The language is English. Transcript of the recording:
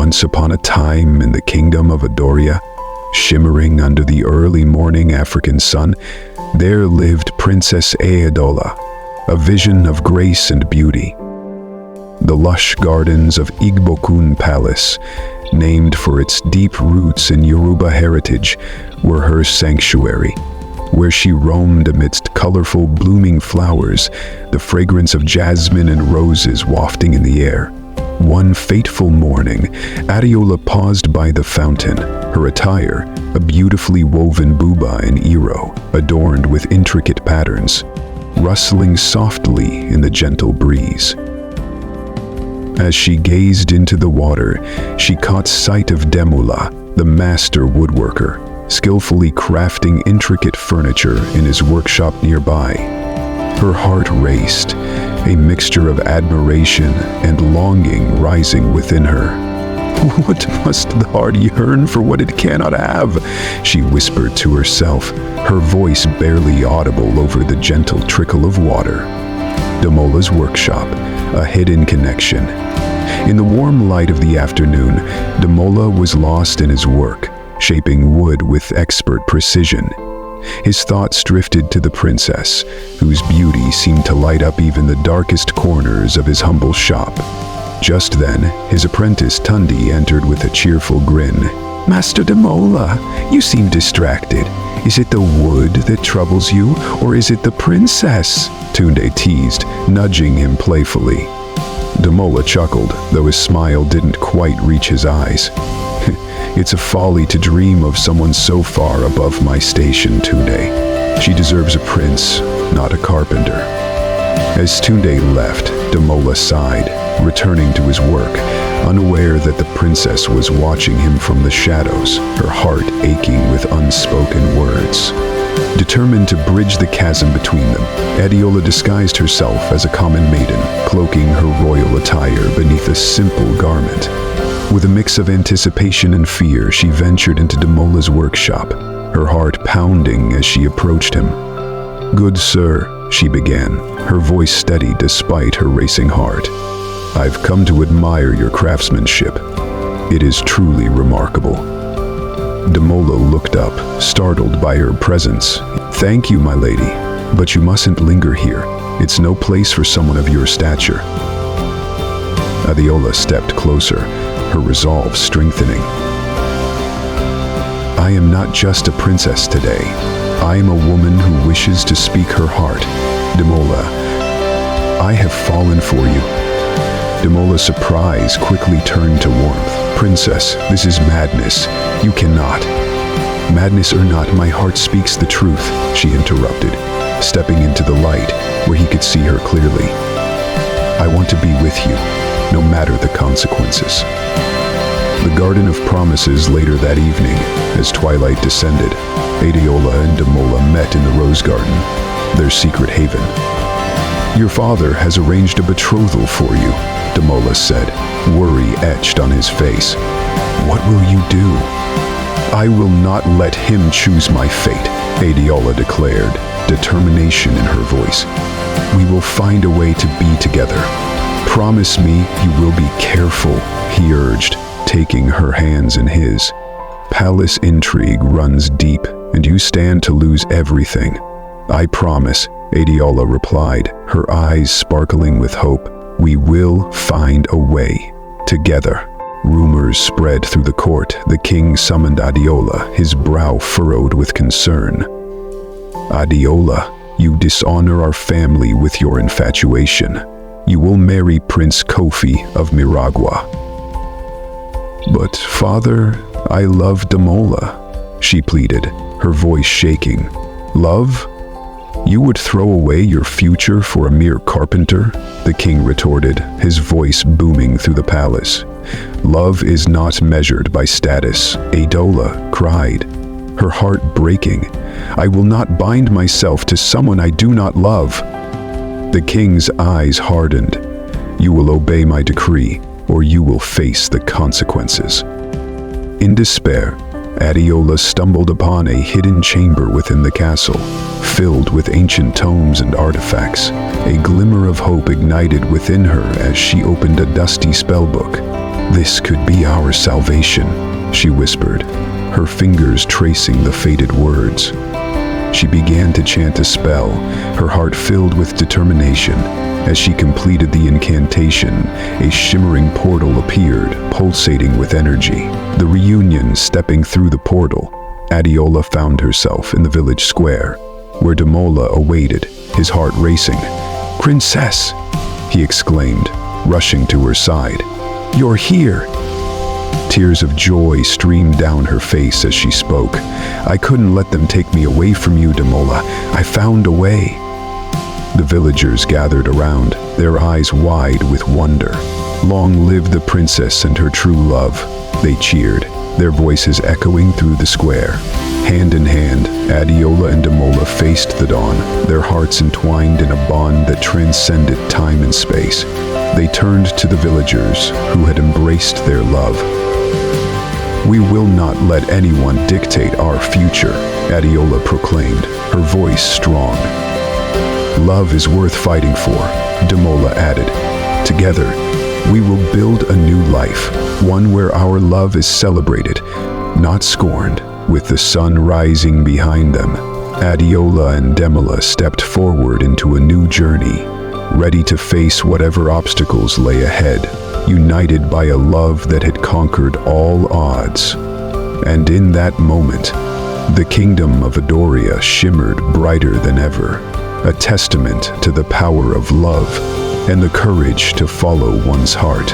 Once upon a time in the Kingdom of Adoria, shimmering under the early morning African sun, there lived Princess Adeola, a vision of grace and beauty. The lush gardens of Igbokun Palace, named for its deep roots in Yoruba heritage, were her sanctuary, where she roamed amidst colorful blooming flowers, the fragrance of jasmine and roses wafting in the air. One fateful morning, Adeola paused by the fountain, her attire a beautifully woven buba and iro, adorned with intricate patterns, rustling softly in the gentle breeze. As she gazed into the water, she caught sight of Demola, the master woodworker, skillfully crafting intricate furniture in his workshop nearby. Her heart raced, a mixture of admiration and longing rising within her. "What must the heart yearn for what it cannot have?" she whispered to herself, her voice barely audible over the gentle trickle of water. Demola's workshop, a hidden connection. In the warm light of the afternoon, Demola was lost in his work, shaping wood with expert precision. His thoughts drifted to the princess, whose beauty seemed to light up even the darkest corners of his humble shop. Just then, his apprentice Tundi entered with a cheerful grin. "Master Demola, you seem distracted. Is it the wood that troubles you, or is it the princess?" Tunde teased, nudging him playfully. Demola chuckled, though his smile didn't quite reach his eyes. "It's a folly to dream of someone so far above my station, Tunde. She deserves a prince, not a carpenter." As Tunde left, Demola sighed, returning to his work, unaware that the princess was watching him from the shadows, her heart aching with unspoken words. Determined to bridge the chasm between them, Adeola disguised herself as a common maiden, cloaking her royal attire beneath a simple garment. With a mix of anticipation and fear, she ventured into Demola's workshop, her heart pounding as she approached him. "Good sir," she began, her voice steady despite her racing heart. "I've come to admire your craftsmanship. It is truly remarkable." Demola looked up, startled by her presence. "Thank you, my lady, but you mustn't linger here. It's no place for someone of your stature." Adeola stepped closer, her resolve strengthening. "I am not just a princess today. I am a woman who wishes to speak her heart. Demola, I have fallen for you." Demola's surprise quickly turned to warmth. "Princess, this is madness. You cannot." "Madness or not, my heart speaks the truth," she interrupted, stepping into the light where he could see her clearly. "I want to be with you, no matter the consequences." The Garden of Promises later that evening, as twilight descended, Adeola and Demola met in the Rose Garden, their secret haven. "Your father has arranged a betrothal for you," Demola said, worry etched on his face. "What will you do?" "I will not let him choose my fate," Adeola declared, determination in her voice. "We will find a way to be together. Promise me you will be careful," he urged, taking her hands in his. "Palace intrigue runs deep, and you stand to lose everything." "I promise," Adeola replied, her eyes sparkling with hope. "We will find a way. Together." Rumors spread through the court. The king summoned Adeola, his brow furrowed with concern. "Adeola, you dishonor our family with your infatuation. You will marry Prince Kofi of Miragwa." "But father, I love Demola," she pleaded, her voice shaking. "Love? You would throw away your future for a mere carpenter?" the king retorted, his voice booming through the palace. "Love is not measured by status," Adeola cried, her heart breaking. "I will not bind myself to someone I do not love." The king's eyes hardened. "You will obey my decree, or you will face the consequences." In despair, Adeola stumbled upon a hidden chamber within the castle, filled with ancient tomes and artifacts. A glimmer of hope ignited within her as she opened a dusty spellbook. "This could be our salvation," she whispered, her fingers tracing the faded words. She began to chant a spell, her heart filled with determination. As she completed the incantation, a shimmering portal appeared, pulsating with energy. The reunion stepping through the portal, Adeola found herself in the village square, where Demola awaited, his heart racing. "Princess!" he exclaimed, rushing to her side. "You're here!" Tears of joy streamed down her face as she spoke. "I couldn't let them take me away from you, Demola. I found a way." The villagers gathered around, their eyes wide with wonder. "Long live the princess and her true love," they cheered, their voices echoing through the square. Hand in hand, Adeola and Demola faced the dawn, their hearts entwined in a bond that transcended time and space. They turned to the villagers, who had embraced their love. "We will not let anyone dictate our future," Adeola proclaimed, her voice strong. "Love is worth fighting for," Demola added. "Together, we will build a new life, one where our love is celebrated, not scorned." With the sun rising behind them, Adeola and Demola stepped forward into a new journey, ready to face whatever obstacles lay ahead, united by a love that had conquered all odds. And in that moment, the Kingdom of Adoria shimmered brighter than ever, a testament to the power of love and the courage to follow one's heart.